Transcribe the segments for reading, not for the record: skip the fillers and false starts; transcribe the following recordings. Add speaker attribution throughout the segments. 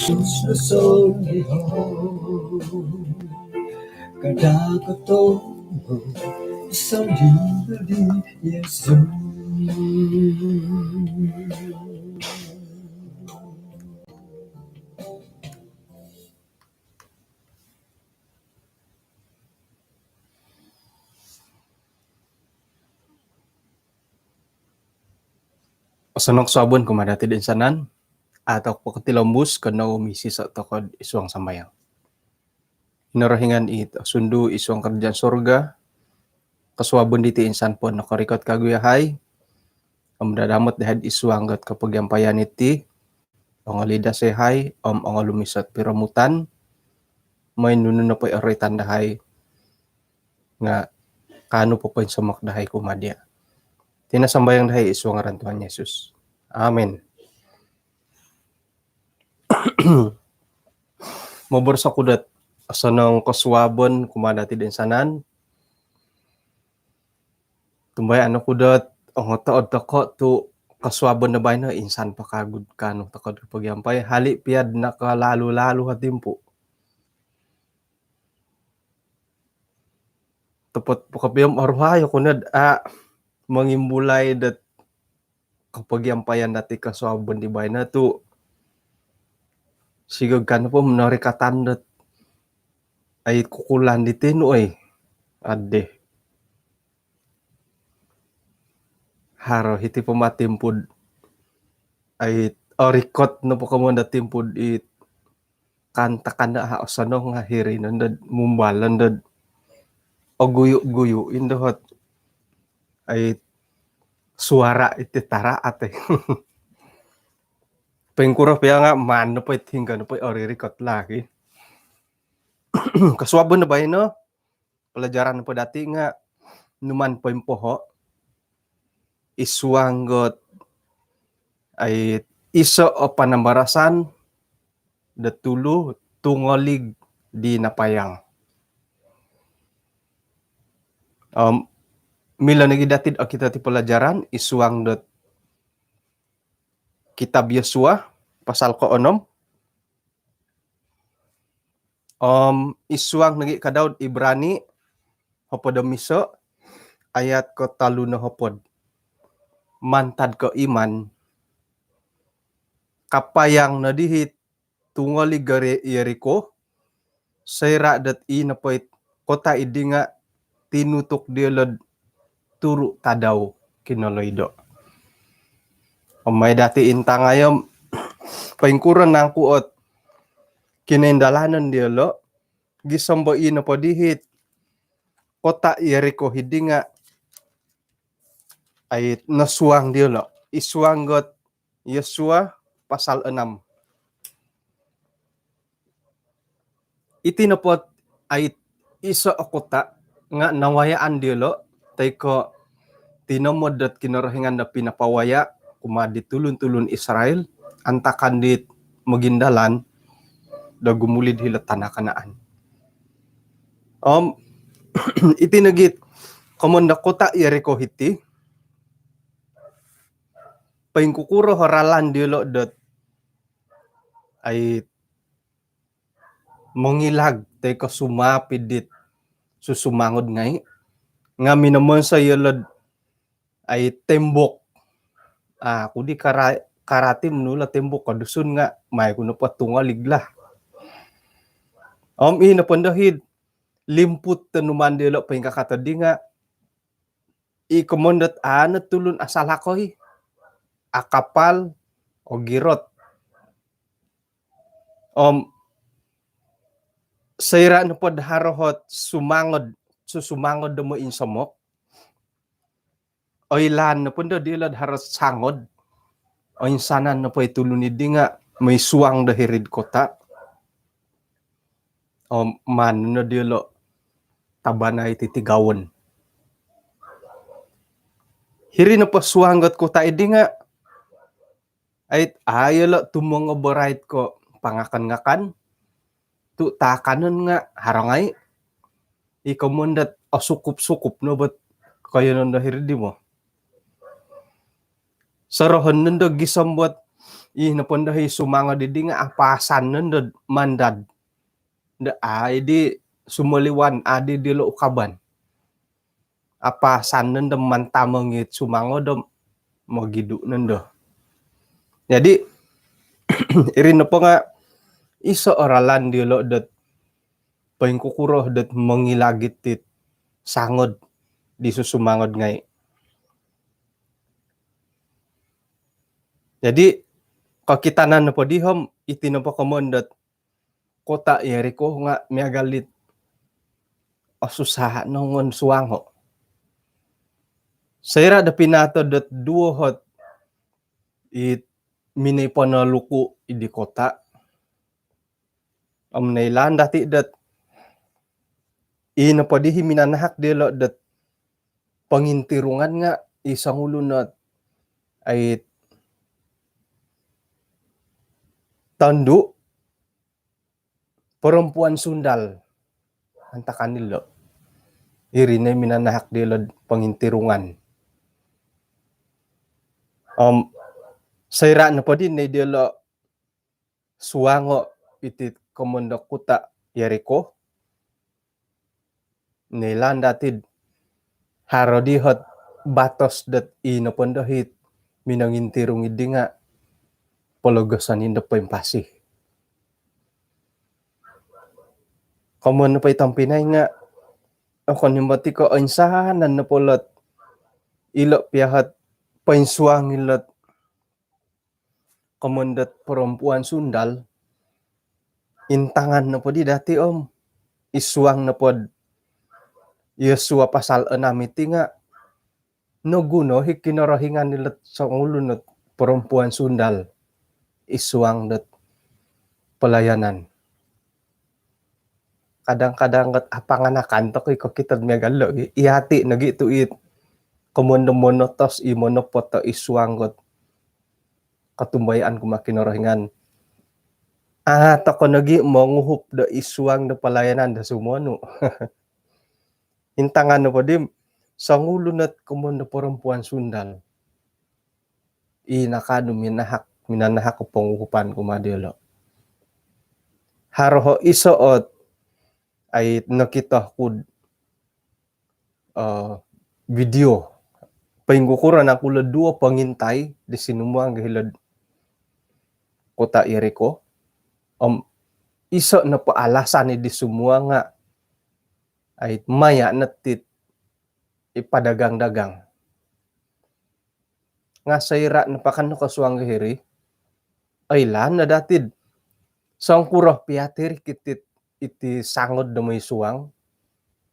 Speaker 1: susosoliho kadagatomo isang libeli Yesu. Sanok sabon kumadati din sanan atau pakatilombus kano misis at takod isuang sambayang. Inarahingan it sundu isuang kerjaan surga kaswabon diti insan po nakarikot kaguyahay amdadamot dahad isuang gat kapagyampayan iti ongalida sehay ongalumisat piramutan may nuno na po aray tandahay nga kano po po sumak dahay kumadya. Tinasambayang dahay isuang aran Tuhan Yesus. Amen. Mabor sa kudat asanong kaswabon kumadati din sanan. Tumbay ano kudat ang taod tako to kaswabon na bay na insan pakagud kano takod pagyampay hali piad nakalalo-lalo hatimpo. Tapot pokapiyam arwayo kunad mangimbulay dat kapagyampayan dati kaswabon di bay na to sigag kano po menarikatan dat ay kukulan di tino ay ade haro hiti pamatimpud ay orikot no po kamo na timpud it kanta kana ha osano nga hiri nandad mumbalan dad oguyo-guyo indot ay suara iti tara ate. Pengkuro paya nga man no po itingga no po oririkot lagi. Kaswabon na ba no? Pelajaran po dati nga numan po impoho iswanggot ay iso o panambarasan datulo tungolig di napayang. Mila nagidatid o kita ti pelajaran iswang dot Kitab Yosua pasal ko 6 iswang nagi kadaud Ibrani hopod miso ayat ko 3 na hopod mantad ko iman kapayang nadihit tungolig gari Jericho sayra dat inapoit kota idi nga tinutok dilod turu tadaw kinoloydo. May dati inta ngayom paingkuran nang kuot kinendalanan diolo gisombo ino po dihit kota Jericho hidi nga ay nasuang diolo iswanggot Yosua pasal 6. Itinapot ay iso kota nga nawayaan diolo tay ko tinomod dat kinarahingan na pinapawaya kumadi tulun-tulun Israel antakan dit magindalan da gumulid hilat tanah Kanaan. Itinagit komanda kota Jericho hiti paingkukuro haralan diolo dat ay mangilag tay ko sumapid dit susumangod ngay nga minamon sa yolod ay tembok kudi karatim nula tembok kadusun nga may kuno pa tungaligla ina pandahid limput tanuman dilo paing kakatadi nga ikomondat natulun asalakoy akapal o girot sayra no pod harohot susumangod mo insomok o ilan na po dilad haras sangod o insanan na po itulunid di nga may suwang dahirid kota o man na dilo tabanay titigawon hiri na po suwanggot kota idi nga ay ayala tumong oborite ko pangakan-ngakan tu takanon nga harangay ikamundat o sukup-sukup no bat kayo nang dahirid di mo sarohon nando gisambot napundahi sumanga didi nga apasan nundod mandad. Da di sumuliwan adi dilo ukaban. Apasan nundam mantamangit sumango dom magidu nundo. Jadi irin na po nga iso oralan dilo dat paing kukuroh dat mangilagit tit sangod di susumangod ngay. Jadi kakitanan na po dihom iti na po kamon dat kota Jericho nga miagalit asusaha nongon suwango. Sayra da pinato dat duohot it minay panaluku idi kota. Nailan dati dat ina pa dihi minanahak dilo dat pangintirungan nga isang ulo na ay tandu perempuan sundal anta kanilo. Irinay minanahak dilo pangintirungan. Sayra na pa din na dilo suwango iti komondo kuta Jericho. Nailan datid harodihot batos dat inapondohit minangintirong idi nga pologosan inda pa impasi. Kamon na pa itang pinay nga ako nimbati ko ainsahanan na polot ilo piyahat painsuang ilot kamundat perempuan sundal intangan na po di dati isuang na po Yesua pasal 6 iti nga naguno hikinarahingan nila sa ulo na perempuan sundal isuang dat pelayanan. Kadang-kadang apanganakan to koy kakitad megalo ihati nagito it komono tos imonopoto isuang got katumbayan kumakinarahingan. Tako nagi manguhup da isuang da pelayanan da sumono. Intangan na po dim sangulo nat komono perempuan sundal. Inakado minanahak ko panguhupan kumadilo. Haroho isoot ay nakita ko video paingkukuran ang kulad duo pangintay di sinumuang gahilad kota Jericho. Iso na paalasan ni di sumua nga ay maya natit ipadagang-dagang. Nga sayra na pakano kasuang gahiri ay lan na datid sang kuroh piatir kitit iti sangod na may suwang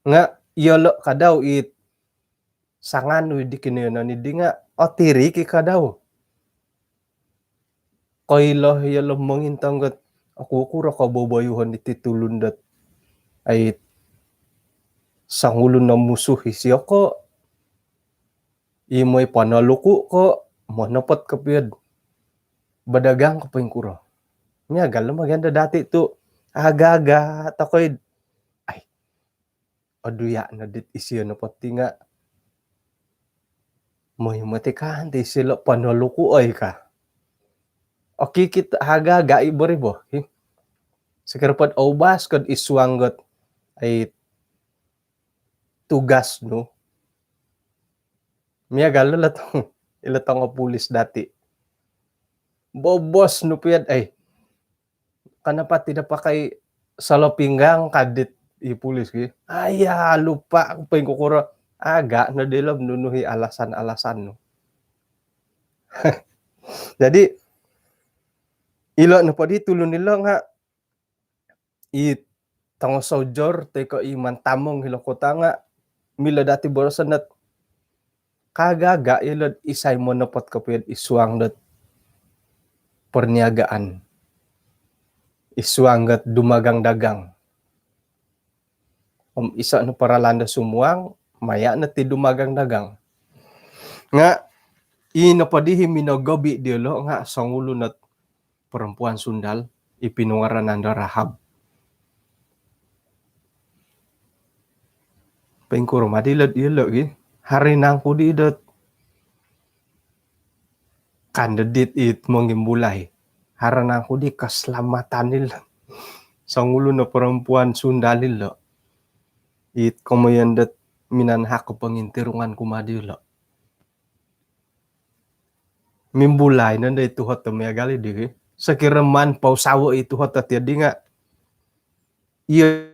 Speaker 1: nga iyalo ka daw it sangan di kinayonan di nga tiri ki ka daw kaylo iyalo mangintanggat ako kura ka babayuhan iti tulundat ay sangulo na musuh siya ko imoy panaluku ko manapat kapiyad badagang ka paingkura niya galo maganda dati to aga-aga takoy ay aduya na dit isiyo na pati nga may matikahan di sila panaluku ay ka okay kita aga-aga iboribo sikarapat aubas kad iswanggot ay tugas no miya galo latong ilatong pulis dati bobos no piyad ay kanapat tidak pakai salopinggang kadit ipulis ki aya lupa ako pa kukura aga na dilab nunuhi alasan-alasan no. Jadi ilo na pa di tulon nila nga tango sojor teko iman tamong hilokota nga mila dati borosan nat kagaga ilod isay mo napot kapit isuang dat perniagaan isuang gat dumagang dagang isa no paralanda sumuang maya na ti dumagang dagang nga inapadihi minagobi dilo nga sangulo nat perempuan sundal ipinungaran nanda Rahab pengkuro madilad ilo gi hari nang kudi dot Kandidat it mengimbulai. Harana aku di keselamatan nila. Sangulo na perempuan Sunda nila. It komoyandat minan hako pengintirungan kumadila. Mimbulai nanda itu hotem ya gali diri. Sekiraman pau sawo itu hotet ya di nga. Iya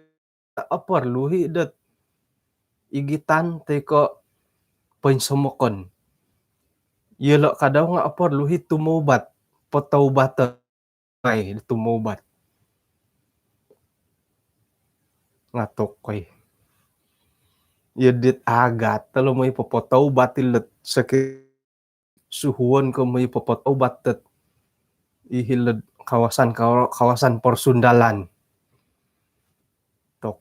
Speaker 1: apa luhi dat igitan teko pensemokon. Iya lo kadang nga apa luhi tumubat. Potaubat ay tumubat. Ngatok koy. Iya dit agat talo mo ipopotaubat ilet sakit suhuan ko mo ipopotaubat tet ihilad kawasan Porsundalan. Tok.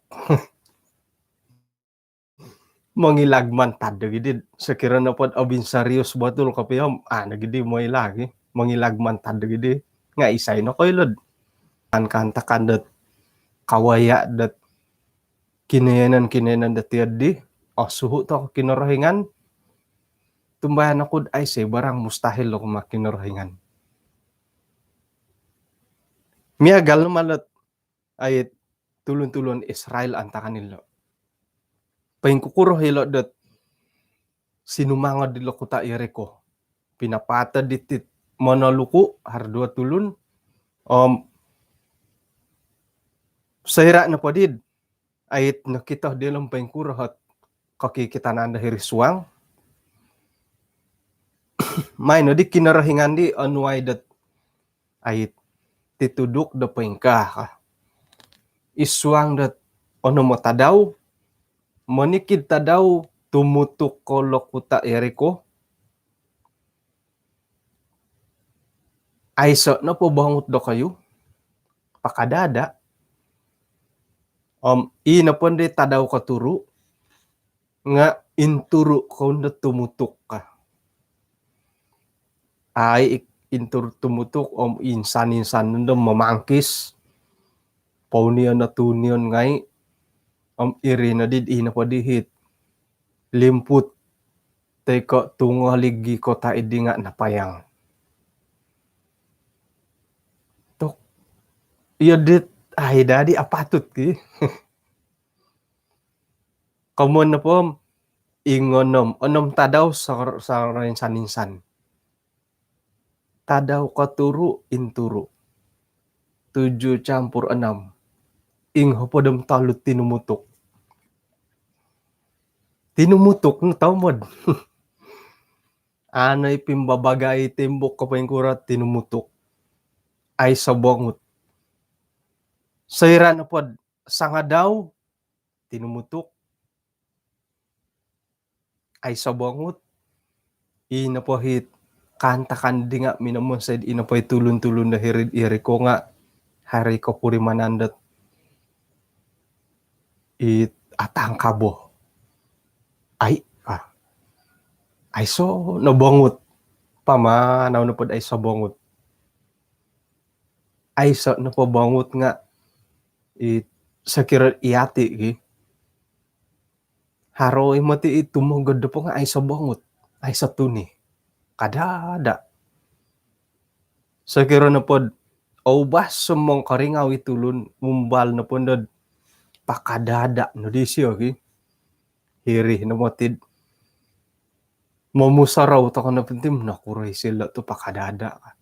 Speaker 1: Mangilagman tado gidi sekira na pod abin serius batul kapiyam nagidi mo lagi mangilagman tado gidi nga isay no koy lod kanta kandat kawaya dat kinenan dat yadi suhu to kinorohingan tumbayan ako ay say barang mustahil lo makinorohingan miagal malat ay tulun-tulun Israel anta kanilo paing kukuro hilo dat sinumangod di lokuta Yeriko pinapata ditit monaluku hardua tulun sayra na podid ayit nakita di lang paing kuro hat kakikita na dahiri suang may no di kinarahingan di anuay dat ayit tituduk da paing ka isuang dat ono mo tadaw manikid tadaw tumutuk ko lokuta Yeriko ay so na po bangut do kayo pakadada ina pon di tadaw katuru nga inturu kung tumutuk ka ay inturu tumutuk insan nandang mamangkis paunian na tunion ngay iri na did ina pa dihit limput teko tungaligi ko taidi nga napayang tok iya dit ay dadi apatut ki kamon na po ingonom onom tadaw sa rinsan tadaw katuru inturu 7 campur 6 ing hopodom talut tinumutuk no tawmod anay pimbabagay timbok kapaing kurat tinumutuk ay sabongut sayra na pod sanga daw tinumutuk ay sabongut ina po hit kanta kandi nga minamon said ina po tulun-tulun na iri ko nga hari ko puri manandat it atang kabo ay so nabongut pamanaw na pod ay sabongut ay so napabangut nga it sakira iyati ki haro imati itumugod po nga ay sabongut ay sa tuni kadada sakira na pod bas sumong karingaw itulun mumbal na pondod pakadada no disyo ki hiri na motid mamusaraw to ko na pentim nakuray sila to pakadada ka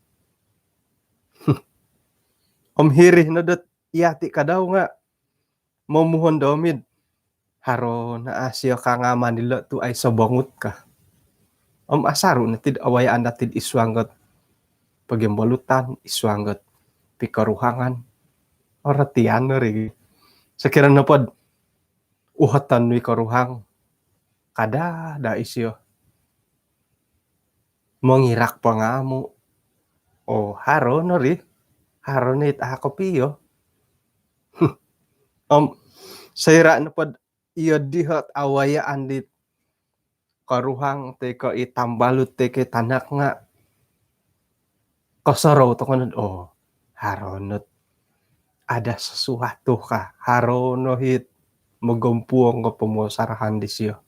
Speaker 1: hiri na dat iyati ka daw nga mamuhon daw mid haro na asya ka nga manila to ay sabongut ka asaro natid awayaan natid iswanggot pagimbalutan iswanggot pikaruhangan oratian na rin sakira na pod uhatan ni karuhang kadada isyo mangirak pa nga mo haro no ri haro nit ako piyo sayra na pod iyo dihat awayaan dit karuhang teko itambalut teke tanak nga kasaraw to kanon haro not ada sesuatu ka haro no hit magumpuang ko pumusarahan disyo.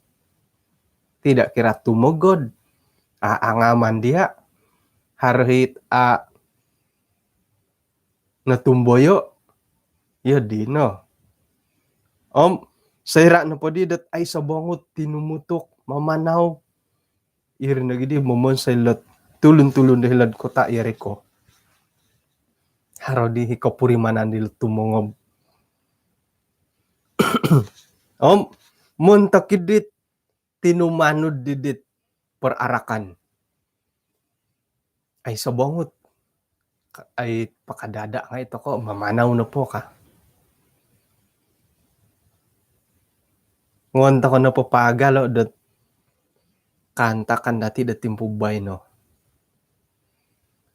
Speaker 1: Tidak kira tumugod. Aangaman dia. Harhit natumboyo ya dino. Sayra na po di dat ay sabongot tinumutok mamanaw. Iri na gidi momon sa ilat tulun-tulun dahilad ko ta iri ko. Haro di hikapurimanan dil tumongob. Muntakidit tinumanud didit perarakan. Ay sabongot. Ay pakadada nga ito ko, mamanaw na po ka. Ngonta ko na po pagalo dat kanta kan dati dat timpubay no.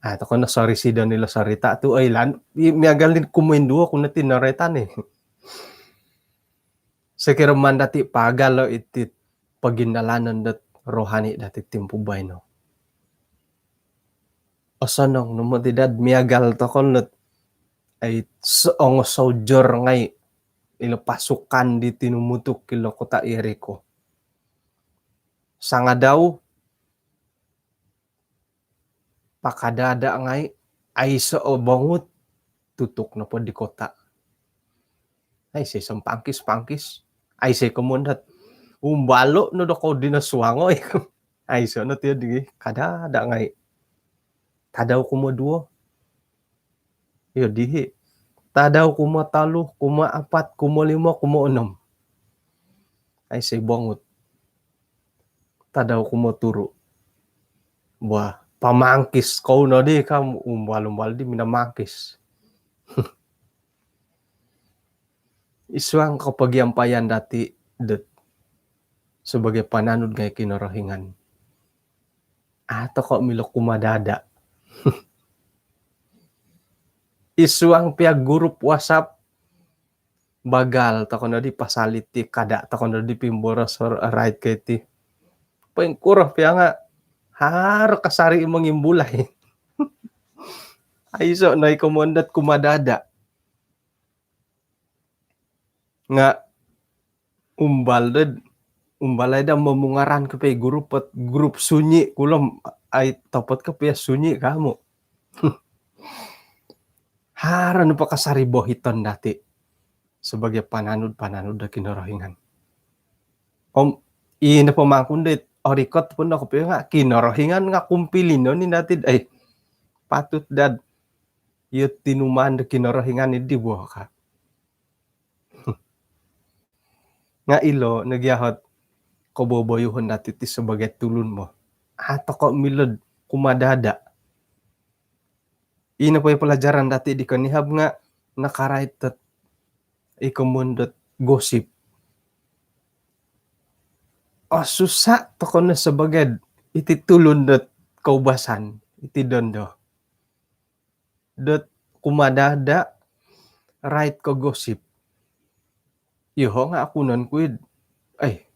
Speaker 1: At ako na sorry si nila sarita tu ay lan miagal din kumuinduo kung natin naretan eh. Sekiraman dati pagalo itit paginalanan dat rohani dati timpubay no. Osanong numatidad miagal to kon ay soong soldier ngay ilo pasukan di tinumutok kilo kota Eriko. Sanga daw pakadada ngay ay bangut tutok na po di kota. Ay say pangkis ay say kumundat umbalo no dako dinaswango ay so no tiyo di kadada ngay tadaw kumaduo yo dihi tadaw kumatalo kumaapat kumalima kumaunam ay say bangut tadaw kumaturo wah pamangkis kau na di kam umbal di minamangkis. Iswang kapagyampayan dati det sebagai pananud ngay kinorohingan. Ato ko milok kumadada. Iswang pia grup WhatsApp bagal tako na di pasalit ti kada tako na di pimboros right kay ti. Pengkurah pia nga haro kasari mangimbulay. Ay so na ikomondat kumadada. Nga umbalay da mamungaran ka pay grup sunyi kulam ay tapat ka pia sunyi kamu. Hara no pakasari bohiton dati sebagai pananud da kinorohingan. Ina pamangkun dit orikot pun ako pia nga kinorohingan nga kumpilino ni natin ay patut dad yut tinuman da kinorohingan ni di buha ka. Nga ilo nagyahot koboboyuhon dati ti sebagai tulun mo. Ato ko milod kumadada. Ina po yung pelajaran dati di kanihab nga nakarait at ikumundot gosip. Susah to ko na sebagai iti tulun dot kaubasan iti dondo. Dot kumadada right ko gosip. Iho nga ako nun kuid. Ay,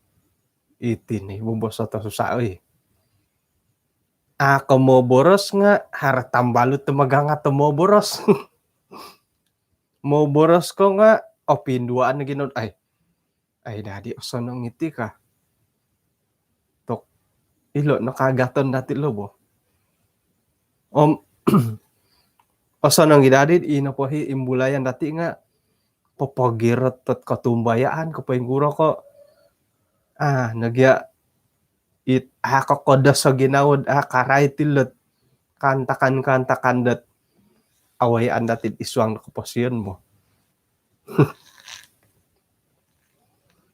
Speaker 1: iti ni bubos sa susah eh. Moboros nga haratambalot tumaga nga moboros. Moboros ko nga pinduan na ginon ay dadi osanong ngiti ka. Tok ilo nakagaton dati lobo. Osanong gidadid ina po imbulayan dati nga papagirot at katumbayaan ko painguro ko nagya koda sa ginawad karay tilot kantakan dat awayan dati iswang nakapasyon mo.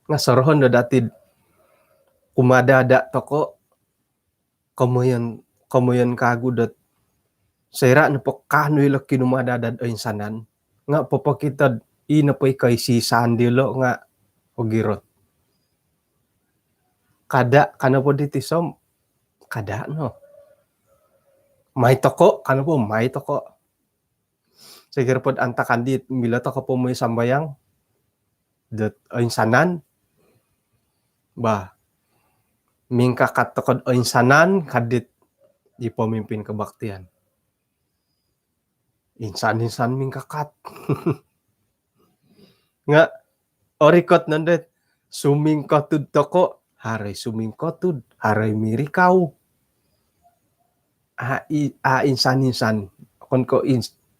Speaker 1: Nga sorohon na dati kumadada to ko kamuyan kagudat sayra na po kano ilo kinumadadad o insanan nga papakitad ina po kay si Sandilo nga ogirot. Kada kana po diti som kada no. May toko kana po may toko. Sige po antakan dit mila to po may sambayang dat insanan ba mingka katokod insanan kadit di pemimpin kebaktian. Insan mingka kat. Nga orikot nandet sumingkotud toko haray sumingkotud haray mirikaw insan-insan kon ko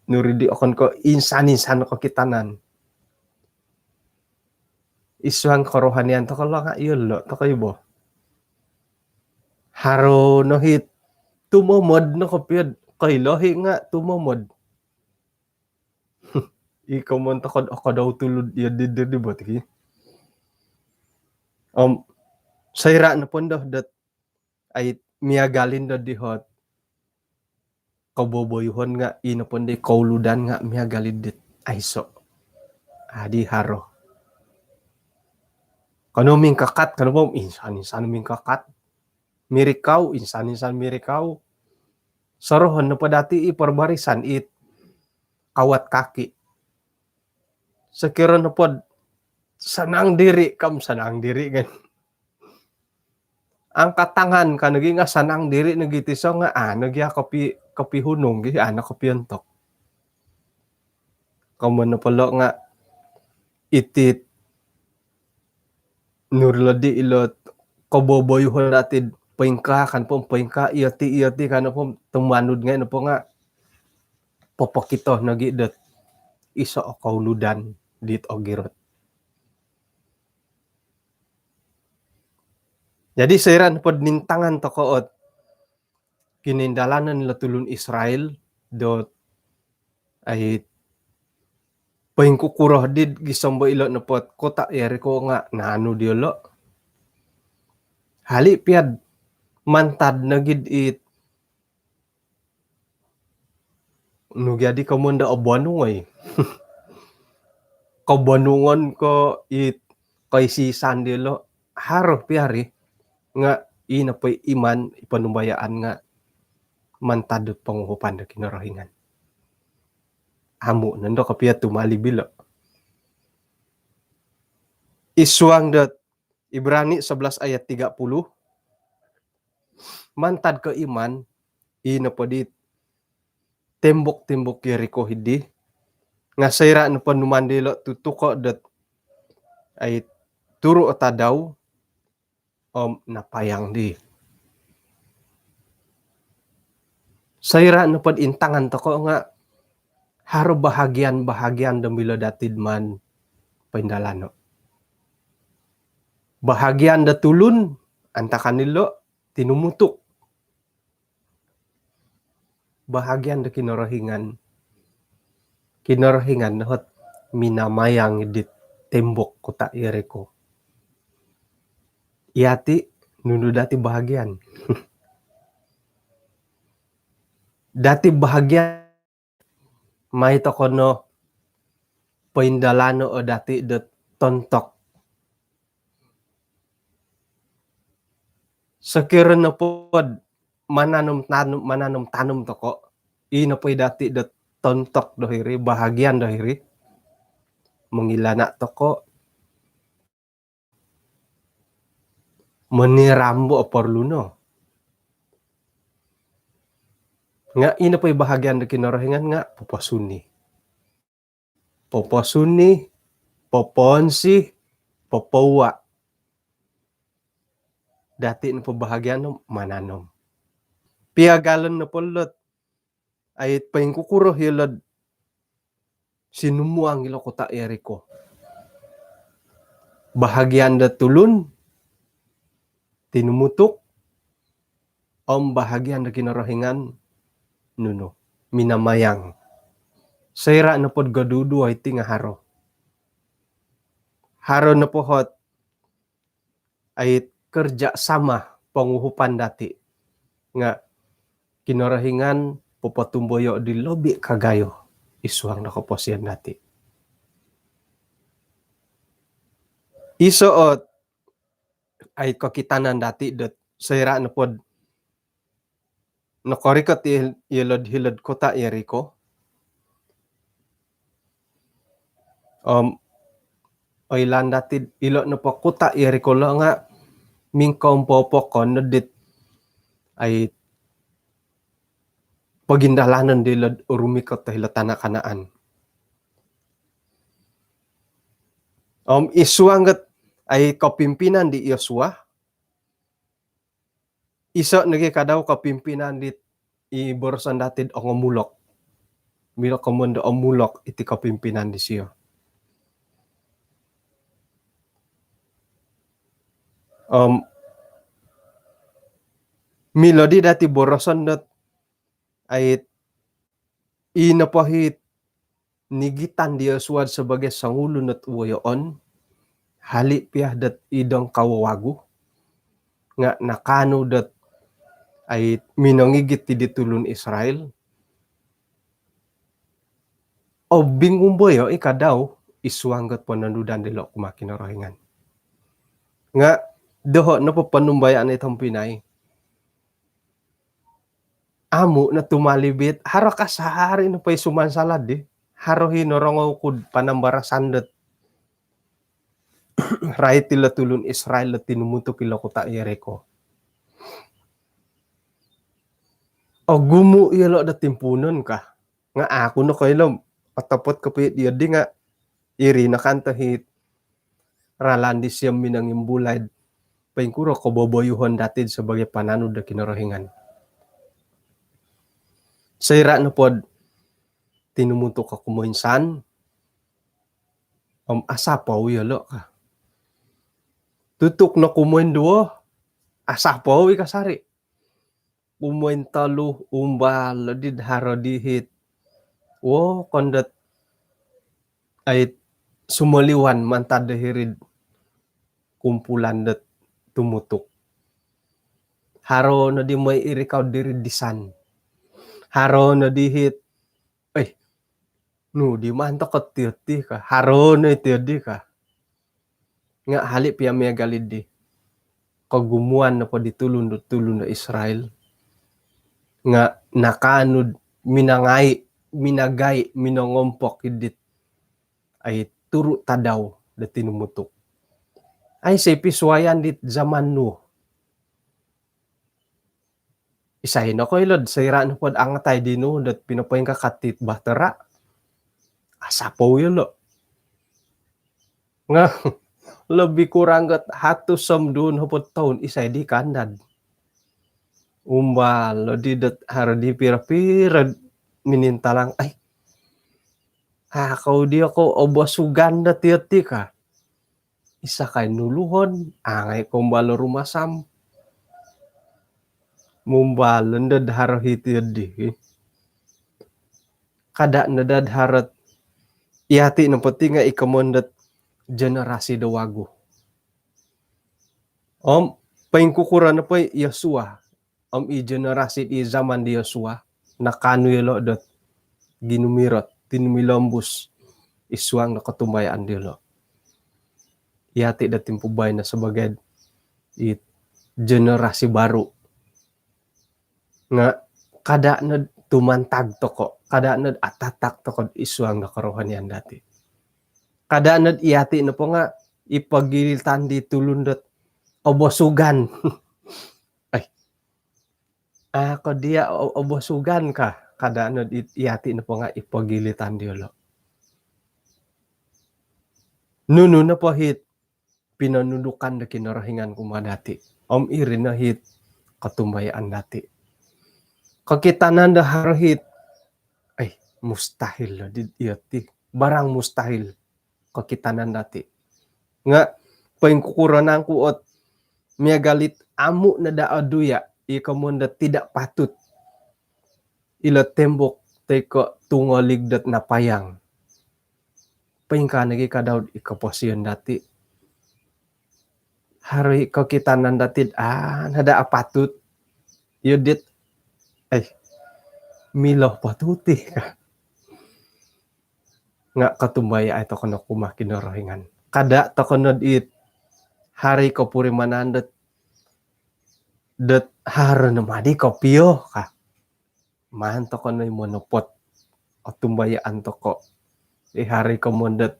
Speaker 1: nuridi kon ko insan-insan ko kitanan. Iswang kerohanian to kalau nga yun lo to kayo bo. Haro no hit tumomod no kopyod kay lohi nga tumomod. Ikaw mo to ako daw tulod yun di ba tiki. Sayra na po dat ay miyagalin do di hot kaboboyhon nga ino po di kauludan nga miyagalin dit ayso. Adi haro. Kano ming kakat kano po insan ming kakat. Mirikaw insan mirikaw. Sarohon na pa dati iperbarisan kawat kaki. Sekira na po sanang diri gan. Ang katangan ka naging nga sanang diri nagitiso nga nagya kapi hunong gi kapi antok. Kamu na pala nga itit nurladi ilot kaboboyhon datid paingka kan po paingka iyati kan po tumanud nga po nga popokito nagidet iso o kauludan dit ogirot. Jadi sairan pod nintangan to koot kinindalanan nila tulun Israel dot ay paingkukuroh did gisombo ilo na pot kota Jericho nga naano diolo. Hali piad mantad nagid it nugyadi kamunda obanungay. Kabanungon ko it kay si Sandilo haro piari nga inapoy iman ipanumbayaan nga mantad panguhupan na kinarahingan. Amo nando kapia tumali bilo. Iswang dat Ibrani 11 ayat 30. Mantad ka iman inapodit tembok-tembok Jericho hidi nga sayra no panumandilo tutuko dat ay turo atadaw napayang di. Sayra no pod intangan to ko nga haro bahagian damilo datid man paindalano. Bahagian da tulun anta kanilo tinumutok. Bahagian da kinarahingan nahot minamayang dit tembok kota Jericho. Iati nuno dati bahagian. Dati bahagian may to kono paindalano o dati det tontok. Sakira na pod mananum tanum to ko ino poy dati det tontok dohiri bahagian dohiri mengilana to ko menirambo oporluno. Nga ino po'y bahagian da kinarahingan nga poposuni, poponsi, popowa. Dati na po bahagian no mananom. Piagalon na polot ay paingkukuro hilod sinumuang ilo kota Jericho. Bahagian da tulun tinumutok bahagian da kinarahingan nuno minamayang sayra na pod gadudu ay tinga haro na pohot ay kerja sama panguhupan dati nga kinarahingan popatumboyo di lobi kagayo isuang nakaposyan dati isuot ay kakitanan dati dot sayra na pod nakorikot hilod kota Jericho. Oilan dati ilo na po kota Jericho lo nga mingkom popokon no dit ay pagindalanan dilod urumikot hilatan na kanaan. Isuangat ay kapimpinan di Yosua. Iso nagi kadaw kapimpinan dit iborosan datid ang umulok. Mila komondo umulok iti kapimpinan di siya. Mila di dati borosan dat ay inapahit nigitan dia suad sebagai sangulo nat uwayoon, hali piyah dat idang kawawagu, nga nakano dat ay minangigit ti ditulun Israel. O bingumboy ikadaw, iswanggat po nanudan dilo kumakinarahingan. Nga, doho na po panumbayaan itong Pinay. Amo na tumalibit, haro kasahari na pa'y sumansalad haro hinorongaw kud panambarasandat. Right tila tulun Israel at tinumuto kila kuta Jericho. O gumu ilo da timpunon ka. Nga ako no kayo patapot kapit di nga iri na kantahit ralandis siyam minang imbulad paingkuro ko boboyuhon datid sebagai pananud da kinarahingan. Sayra na pod tinumuto ka kumuinsan asapaw yalo ka. Tutuk na kumuin duo asapaw ikasari. Kumuin talo umbal did haro dihit. Wo kondat ay sumaliwan mantad dahirid kumpulan dat tumutok. Haro na di may irikaw dirid disan. Haro na dihit ay no di man to katiyati ka. Haro na itiyadi ka. Nga halip ya may galid di. Kagumuan na pa ditulun na Israel. Nga nakanud minagay minangompok idit ay turo tadaw da tinumutok. Ay say piswayan dit zaman no. Isay na ko ilod sayra na pod angatay dino dat pinapayin ka katit batera. Asapaw yelo. Nga lebih kurang gat hatu samdun hapot taon isay di kandad. Umbal di dat haro di pira-pira minintalang ay kau dia ko obasugan da tiyati ka. Isa kay nuluhon angay kumbalo rumasam. Mumbalan da haro hitiyadi. Kada nadad harat ihati na pati nga ikamondat generasi dawago. Paingkukuran na pa Yosua. I generasi i zaman di Yosua. Nakano yelo dat ginumirot. Tinumilambus. Iswang na katumbayaan dilo. Ihati da timpubay na sebagai generasi baru. Nga kada na tumantag toko. Kada na atatak toko iswang na karohanian dati. Kada na ihati na po nga ipagilitan di tulundat obosugan. Ay. Ako dia obosugan ka. Kada na ihati na po nga ipagilitan di ulo. Nuno na po hit pinanudukan na kinarahingan kumadati. Iri na hit katumbayaan dati. Kakitanan da harhit ay mustahil iyati. Barang mustahil kakitanan dati. Nga paingkukuranan ko at miagalit amu na daaduya ikamunda tidak patut ila tembok teko tungoligdat na payang. Paingka nagi kadaw ikaposiyon dati. Hari kakitanan dati nada patut yudit ay miloh patuti ka. Nga katumbaya ay to kono kumakinarahingan. Kada to kono it hari ko purimanan dat haro na madi ko piyo ka. Man to kono monopot o tumbayaan to ko. Hari ko mondat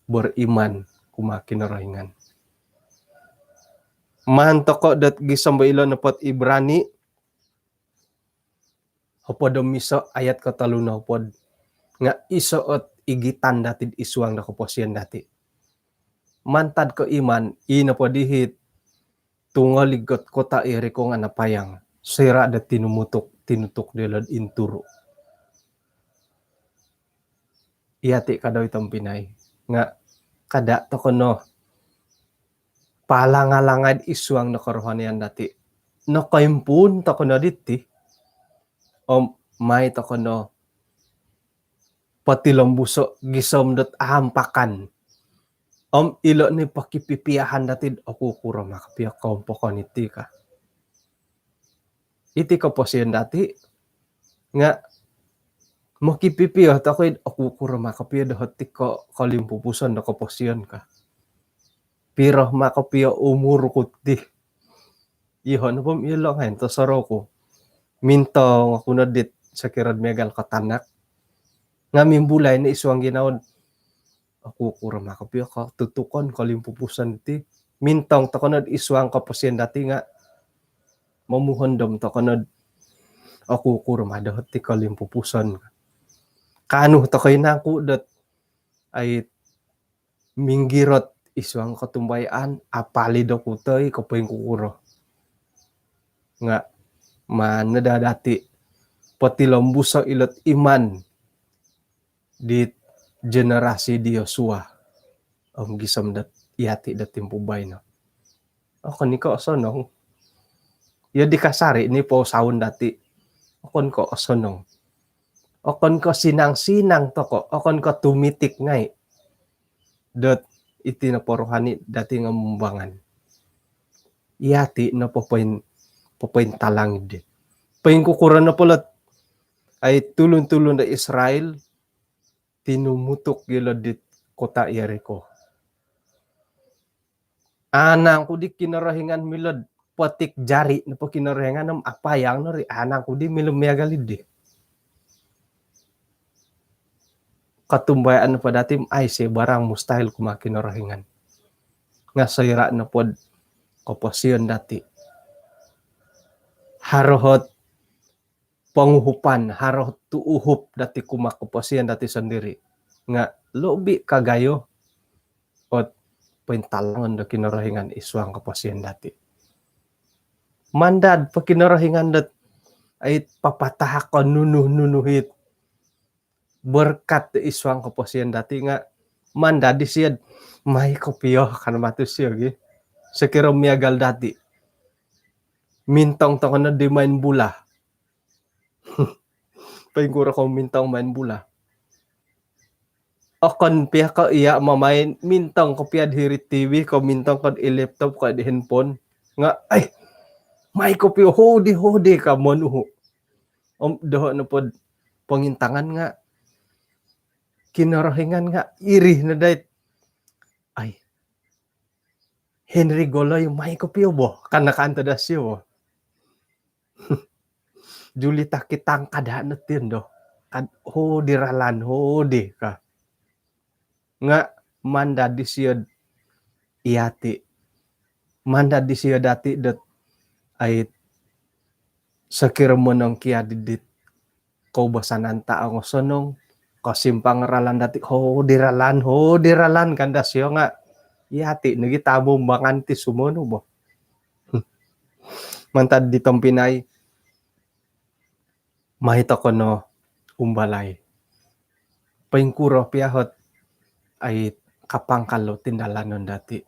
Speaker 1: beriman kumakinarahingan. Man to ko dat gisambailo na pot Ibrani hopod miso ayat kataluna hopod nga isoot igitan dati iswang na kuposyan dati. Mantad ko iman inapodihit tungoligot kota Jericho nga napayang sira da tinumutok tinutok dilad inturo. Iyati kadaw itong Pinay nga kada to kono palangalangad iswang na karohanian dati. No kaimpun to kono diti may to kono patilombuso gisom ahampakan. Ilo ni pakipipiyahan dati ako kuro makapiyak kompokon iti ka. Iti ko po siya dati nga makipipiyo takoy ako kuro makapiyo dahot ti ko kalimpupusan na kaposyon ka. Pero makapiyo umurukot di. Ihon pom ilong hen to saro ko. Minto ako na dit sa kirad megal katanak. Nga mimbulay na iswang ginawad. Ako kuro makapiyo ka tutukon kalimpupusan ti. Mintong to kanod iswang kaposyon dati nga mamuhondom to kanod ako kuro madahot ti kalimpupusan. Kano to kay nakudat ay minggirot iswang katumbayan apalid ako to'y kapoy kukuro. Nga manadadati patilambusa ilot iman di generasi di Yosua ang gisam dat iyati dating pubay no. Ako ni ko asonong yo di kasari ni po sawon dati akon ko asonong akon ko sinang-sinang to ko akon ko tumitik ngay dot iti na porohani dati nga mumbangan iyati na popoin talang di pain kukuran na pulat ay tulon-tulon na Israel tinumutok gila dit kota Jericho. Anang ko di kinarahingan milad patik jari na po kinarahingan ng apayang no ri anang ko di milumiagalid di. Katumbayaan na pa dati ay si barang mustahil kumakinarahingan. Nga sayra na po kaposyon dati. Harohot panguhupan, harohot tuuhup dati kumakuposyon dati sendiri. Nga lobi kagayo at pintalangan na kinarahingan iswang kaposyon dati. Mandad pa kinarahingan dat ay papatahakon nunuhit berkat iswang kaposyon dati nga mandad disiyad may kopyo kan matusyo gi sekiro miagal dati mintong to na di main bula paingura ko mintong main bula akon piya ka iya mamain mintong ko piya hirit TV ko mintong ko laptop ko di handphone nga ay may kopyo hodi ka monuho doho na pod pangintangan nga kinarahingan nga iri na dahit ay Henry Goloy may kopyo bo kanakanta da siyo Julita kitang kadaan natin do hodi ralan hodi ka nga manda di siya iyati manda di siya dati dat ay sakira mo ng kiya didit kaubasanan taong sonong kasimpang ralan dati hodi ralan kanda siya nga iyati nagitabo manganti sumono bo mantad ditong Pinay mahita ko no umbalay paingkuro piyahot ay kapangkalo tindalanon dati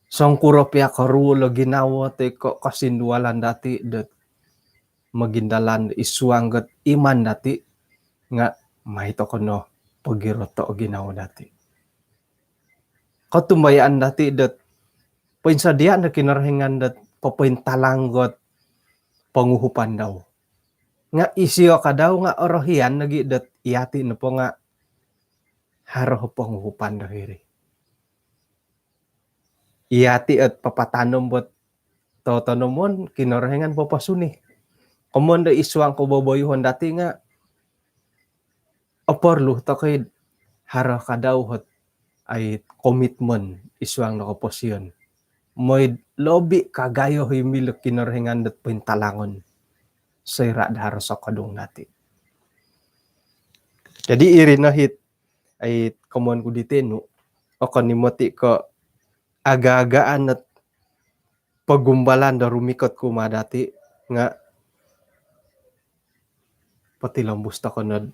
Speaker 1: songkuro piya karulo ginawa te ko kasindualan dati dat magindalan iswanggat iman dati nga mahita ko no pagiroto ginawa dati katumbayaan dati dat painsadia na kinarahingan dat papaintalanggot panguhupan daw nga isiyo ka daw nga orohian nagi dat iyati na po nga haroh panguhupan daw hiri iyati at papatanom bot totonomon kinarahingan papasuni kumonda iswang ko boboyhon dati nga oporlo takay haroh ka daw hot ay commitment iswang nakaposyon moy lobi kagayo himilok kinarahingan dat pintalangon sayra daharo sa kadong dati jadi iri na hit ay komon ko diteno o kanimoti ko aga-agaan at pagumbalan da rumikot ko dati nga patilambus ta kanad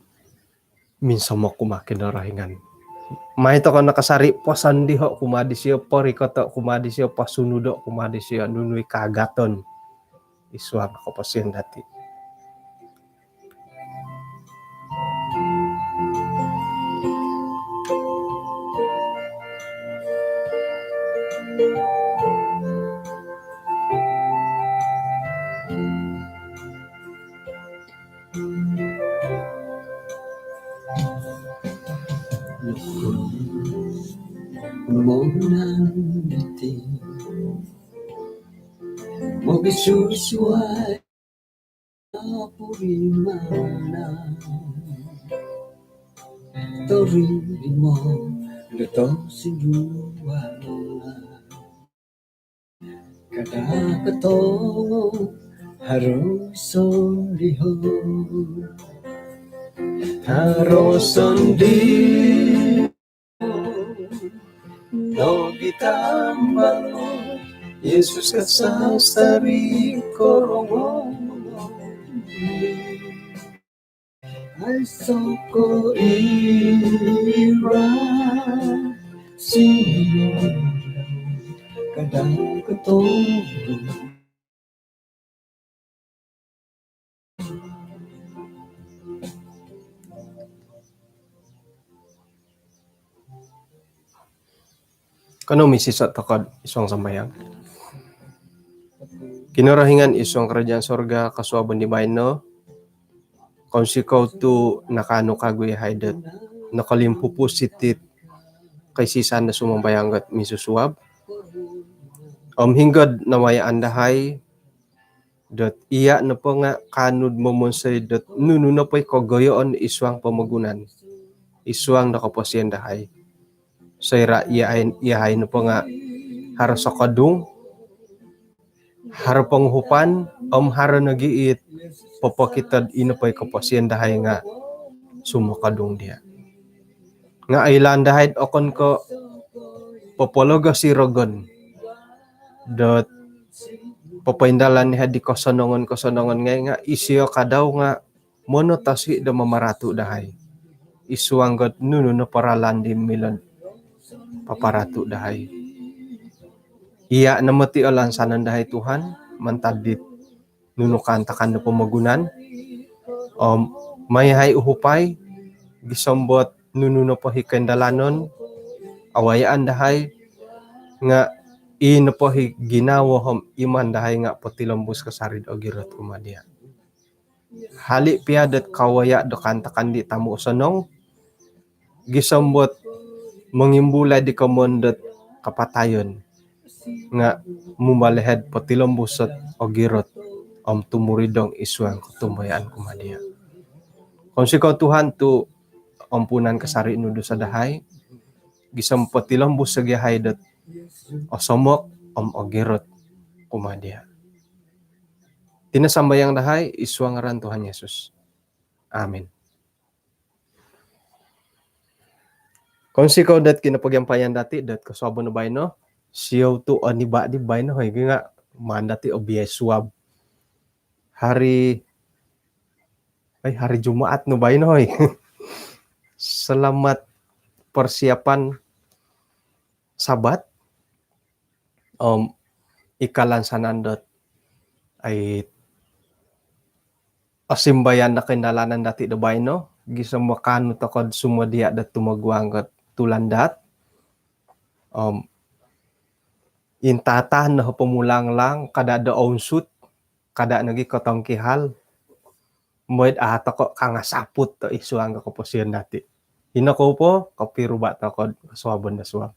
Speaker 1: minsan mo kumakin na rahingan. May to ka nakasari pasan di ho kumadi siya pori ko to kumadi siya pasunudo kumadi siya nunuy kagaton. Iswag ako pa siya dati.
Speaker 2: Monan diti mo bisusuay purimana toriri mo luto sinuan kada kato harus solihon haroson di no ditambal Yesus kasastari korongo ay soko ira sino kadang ketong
Speaker 1: Kano misis at takad isang sambayang. Kinarahingan isang kerajaan sorga kasuaban di bayno. Kung sikaw tu nakano kagoy haidet nakalimpupu sitit kay sisan na sumambayanggat misusuab. Hinggad na may andahay dot iya na po nga kanud momonsay dot nuno na po'y kogoyoon iswang pamagunan. Iswang nakapasyendahay. Sayra iyahay na po nga haro sa kadung, haro panghupan, haro nagiit, papakitad ina po'y kapasyendahay nga sumakadung dia. Nga ay landahay okon ko papaloga si Rogon. Dot papaindalan niya di kosonongon ngay nga isiyo kadaw nga monotasi da mamaratu dahay. Isuanggot nuno na paralan di milan paparatu dahay. Iya na mati alansanan dahay Tuhan mantadit nuno kantakan na pamagunan. May hay uhupay gisambot nuno na pahikendalanon awayaan dahay nga ino po ginawa iman dahay nga patilambus kasarid o girot kumadia. Hali piadat kawaya do kantakan di tamu usanong gisambot mangimbula di kamondot kapatayon nga mumalehed patilambusat o girot tumuridong iswang kutumbayaan kumadia. Kung sikaw Tuhan tu ampunan kasari nudo sa dahay gisam patilambus sa gihay dat o somok o girot kumadia. Tinasambayang dahay iswang ngaran Tuhan Yesus. Amen. Kung sikaw dat kinapagyampayan dati dat kasabo na bay no siyaw tu aniba di bay no hoy nga mandati o biyeswab hari Jumaat no bay no hoy. Selamat persiapan Sabat ikalansanan dot ay asimbayan na kindalanan dati do bay no gisam makano takod sumadia dat tumagwanggat tulandat intatahan na pamulang lang kada daon sut kada nagi katangkihal moed atako kangasaput to isuang ko posyon dati hinako po kapiruba takod kaswabon na swab